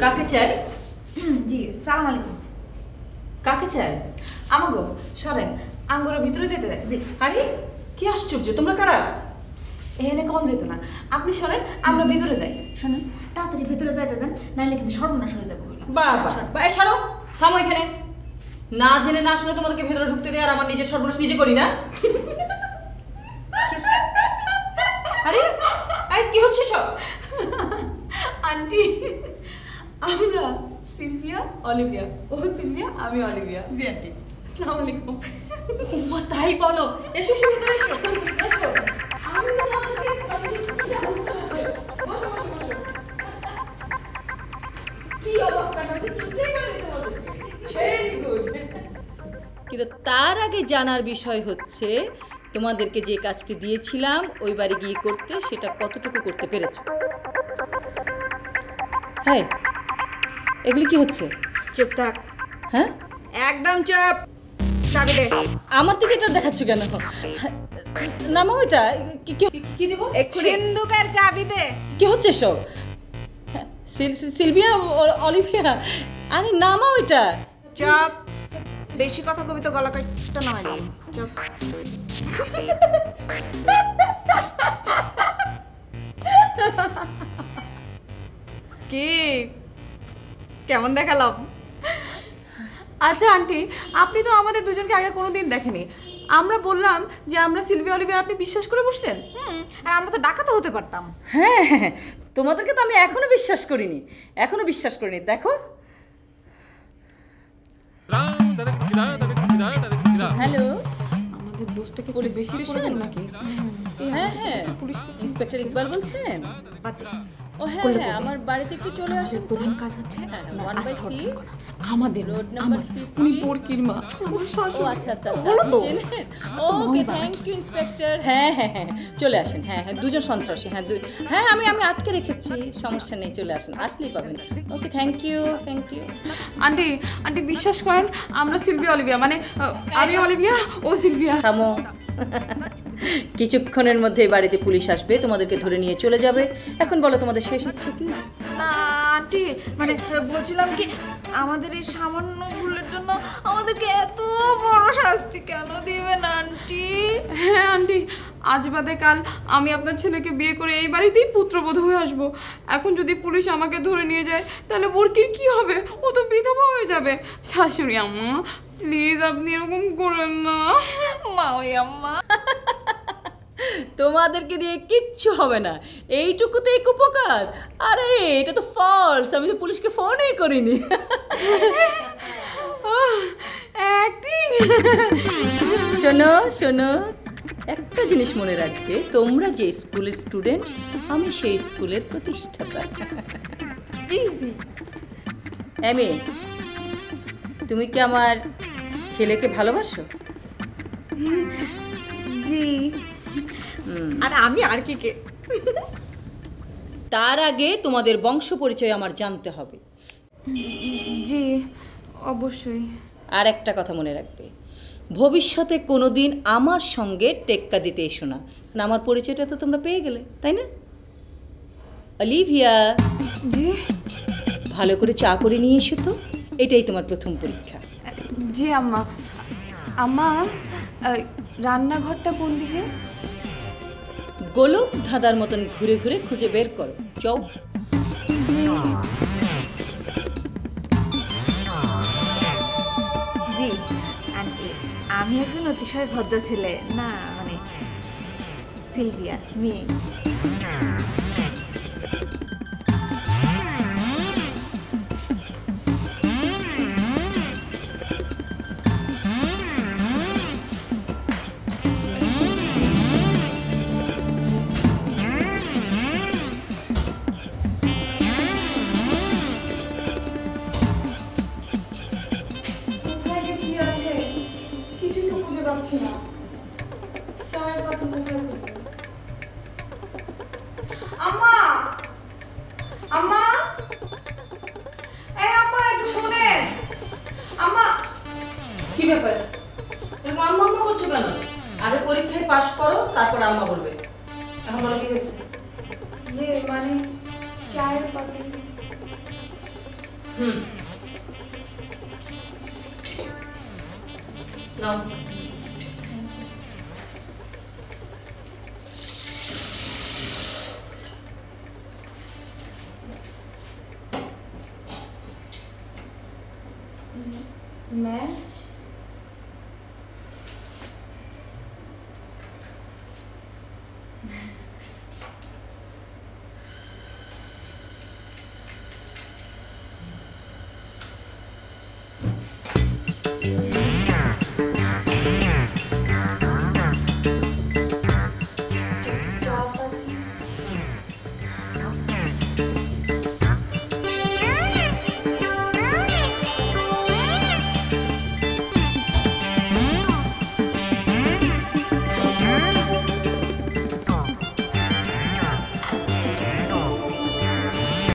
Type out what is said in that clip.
কাকে চাই? জি সালাম আলাইকুম। কাকে চাই? আমাগো সরেন, আঙ্গুরের ভিতরে যেতে দেয়। জি। আরে কি আশ্চর্য, তোমরা কারা? এখানে কম যেত না, আপনি সরেন, আমরা ভিতরে যাই। শোনেন, তাড়াতাড়ি ভিতরে যাইতে দেন, নাইলে কিন্তু সর্বনাশ হয়ে যাবে। বাবা সরো, থামো এখানে। না জেনে না শুনে তোমাদেরকে ভেতরে ঢুকতে দেয় আর আমার নিজের সর্বনাশ নিজে করি না? আরে কি হচ্ছে সব? আন্টি, আমরা সিলভিয়া অলিভিয়া। ও সিলভিয়া, আমি অলিভিয়া। জি আন্টি। আসসালামু আলাইকুম। ওমা তাই বলো, এসো এসো ভিতরে এসো। এসো। কি অবাক কাণ্ড, চিনতেই পারিনি তোমাদেরকে। Very good. কিন্তু তার আগে জানার বিষয় হচ্ছে তোমাদেরকে যে কাজটি দিয়েছিলাম ওই বাড়ি গিয়ে করতে, সেটা কতটুকু করতে পেরেছো? হ্যাঁ, এগুলি কি হচ্ছে? চুপ থাক। হ্যাঁ, একদম চুপ। চাবি দে। আমার দিকে এটা দেখাচ্ছ কেন? নামাও এটা। কি দেব? সিন্ধুকের চাবি দে। কি হচ্ছে সব? সিলভিয়া অলিভিয়া, আরে নামাও এটা। চুপ। বেশি কথা কবি তো গলা কাটটা নামাই যাবে। চুপ। কি কেমন দেখালাম? আচ্ছা আন্টি, আপনি তো আমাদের দুজনকে আগে কোনোদিন দেখেনি। আমরা বললাম যে আমরা সিলভিয়া অলিভিয়া, আপনি বিশ্বাস করে বসলেন। আর আমরা তো ডাকাতে হতে পারতাম। হ্যাঁ, তোমাদেরকে তো আমি এখনো বিশ্বাস করিনি। দেখো। হ্যালো, আমাদের বসটাকে পুলিশ বেশি স্টেশন নাকি? হ্যাঁ, পুলিশ ইন্সপেক্টর ইকবাল বলছেন? ও হ্যাঁ, আমার বাড়িতে একটু চলে আসেন। প্রধান কাজ হচ্ছে আমাদের রোড নাম্বার 50। মা ও আচ্ছা, ওকে, থ্যাংক ইউ ইন্সপেক্টর। হ্যাঁ, চলে আসেন। হ্যাঁ, দুজন সন্ত্রাসী। হ্যাঁ, আমি আটকে রেখেছি, সমস্যা নেই, চলে আসেন, আসলেই পাবেন। ওকে, থ্যাংক ইউ। আন্টি বিশ্বাস করেন, আমরা সিলভিয়া অলিভিয়া, মানে আমি অলিভিয়া, ও সিলভিয়া। থামো। কিছুক্ষণের মধ্যে বাড়িতে পুলিশ আসবে, তোমাদেরকে ধরে নিয়ে চলে যাবে। এখন বলো তোমাদের শেষ ইচ্ছে কি? না আন্টি, মানে বলছিলাম কি, আমাদের এই সামান্য ভুলের জন্য আমাদেরকে এত বড় শাস্তি কেন দিবেন আন্টি? হ্যাঁ আন্টি, আজ বাদে কাল আমি আপনার ছেলেকে বিয়ে করে এই বাড়িতেই পুত্রবধূ হয়ে আসবো। এখন যদি পুলিশ আমাকে ধরে নিয়ে যায়, তাহলে বোরকির কি হবে? ও তো বিধবা হয়ে যাবে। শাশুড়ি আম্মা, প্লিজ আপনি এরকম করেন না। মা ওই আম্মা, তোমাদেরকে দিয়ে কিচ্ছু হবে না, এইটুকুতেই উপকার। আরে এটা তো ফলস, আমি তো পুলিশকে ফোনই করিনি। অ্যাক্টিং। শোনো, একটা জিনিস মনে রাখবে, তোমরা যে স্কুলের স্টুডেন্ট, আমি সেই স্কুলের প্রতিষ্ঠাতা। জি। এমএ, তুমি কি আমার ছেলেকে ভালোবাসো? জি। আর আমি আর কি কে? তার আগে তোমাদের বংশ পরিচয় আমার জানতে হবে। জি অবশ্যই। আর একটা কথা মনে রাখবে, ভবিষ্যতে কোনোদিন আমার সঙ্গে টেক্কা দিতে এসো না, কারণ আমার পরিচয়টা তো তোমরা পেয়ে গেলে, তাই না? অলিভিয়া, জি। ভালো করে চা করে নিয়ে এসো তো, এটাই তোমার প্রথম পরীক্ষা। জি আম্মা। আম্মা, রান্নাঘরটা কোন দিকে? গোলক ধাঁধার মতন ঘুরে ঘুরে খুঁজে বের করো, যাও। জি আন্টি, আমি একজন অতিশয় ভদ্র ছেলে, না মানে সিলভিয়া মেয়ে। কি ব্যাপার, তুমি আম্মা করছো কেন? আগে পরীক্ষায় পাশ করো, তারপর আম্মা বলবে। এখন বলো কি হয়েছে? মানে চায়ের পাতি। নাও। ম্যাচ